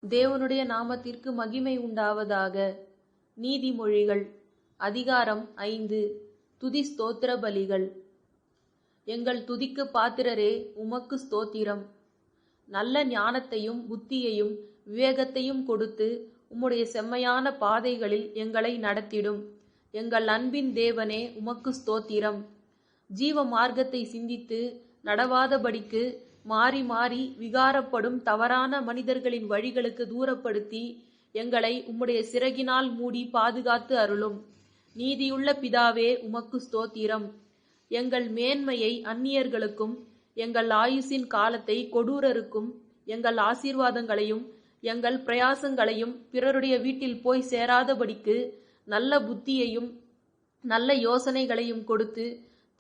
தேவனுடைய நாமத்திற்கு மகிமை உண்டாவதாக. நீதிமொழிகள் அதிகாரம் 5. துதி ஸ்தோத்திர பலிகள். எங்கள் துதிக்கு பாத்திரரே, உமக்கு ஸ்தோத்திரம். நல்ல ஞானத்தையும் புத்தியையும் விவேகத்தையும் கொடுத்து உம்முடைய செம்மையான பாதைகளில் எங்களை நடத்திடும். எங்கள் அன்பின் தேவனே, உமக்கு ஸ்தோத்திரம். ஜீவ மார்க்கத்தை சிந்தித்து நடவாதபடிக்கு மாறி மாறி விகாரப்படும் தவறான மனிதர்களின் வழிகளுக்கு தூரப்படுத்தி எங்களை உம்முடைய சிறகினால் மூடி பாதுகாத்து அருளும். நீதியுள்ள பிதாவே, உமக்கு ஸ்தோத்திரம். எங்கள் மேன்மையை அந்நியர்களுக்கும் எங்கள் ஆயுசின் காலத்தை கொடூரருக்கும் எங்கள் ஆசீர்வாதங்களையும் எங்கள் பிரயாசங்களையும் பிறருடைய வீட்டில் போய் சேராதபடிக்கு நல்ல புத்தியையும் நல்ல யோசனைகளையும் கொடுத்து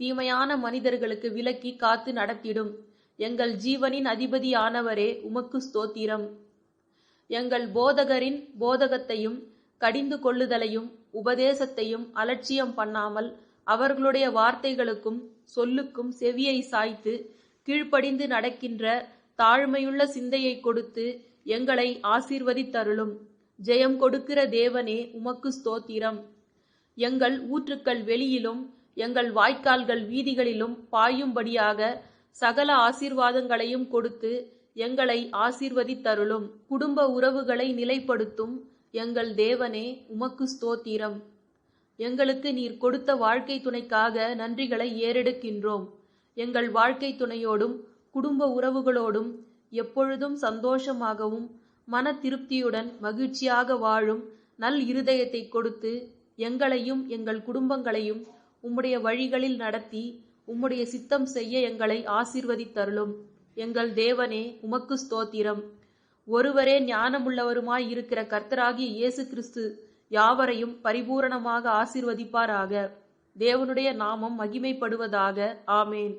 தீமையான மனிதர்களுக்கு விலக்கி காத்து நடத்திடும். எங்கள் ஜீவனின் அதிபதியானவரே, உமக்கு ஸ்தோத்திரம். எங்கள் போதகரின் போதகத்தையும் கடிந்து கொள்ளுதலையும் உபதேசத்தையும் அலட்சியம் பண்ணாமல் அவர்களுடைய வார்த்தைகளுக்கும் சொல்லுக்கும் செவியை சாய்த்து கீழ்ப்படிந்து நடக்கின்ற தாழ்மையுள்ள சிந்தையை கொடுத்து எங்களை ஆசீர்வதித்தருளும். ஜெயம் கொடுக்கிற தேவனே, உமக்கு ஸ்தோத்திரம். எங்கள் ஊற்றுக்கள் வெளியிலும் எங்கள் வாய்க்கால்கள் வீதிகளிலும் பாயும்படியாக சகல ஆசீர்வாதங்களையும் கொடுத்து எங்களை ஆசீர்வதித்தருளும். குடும்ப உறவுகளை நிலைப்படுத்தும் எங்கள் தேவனே, உமக்கு ஸ்தோத்திரம். எங்களுக்கு நீர் கொடுத்த வாழ்க்கை துணைக்காக நன்றிகளை ஏறெடுக்கின்றோம். எங்கள் வாழ்க்கை துணையோடும் குடும்ப உறவுகளோடும் எப்பொழுதும் சந்தோஷமாகவும் மன திருப்தியுடன் மகிழ்ச்சியாக வாழும் நல் இருதயத்தை கொடுத்து எங்களையும் எங்கள் குடும்பங்களையும் உம்முடைய வழிகளில் நடத்தி உம்முடைய சித்தம் செய்ய எங்களை ஆசீர்வதித்தருளும். எங்கள் தேவனே, உமக்கு ஸ்தோத்திரம். ஒருவரே ஞானமுள்ளவருமாய் இருக்கிற கர்த்தராகிய இயேசு கிறிஸ்து யாவரையும் பரிபூரணமாக ஆசீர்வதிப்பாராக. தேவனுடைய நாமம் மகிமைப்படுவதாக. ஆமேன்.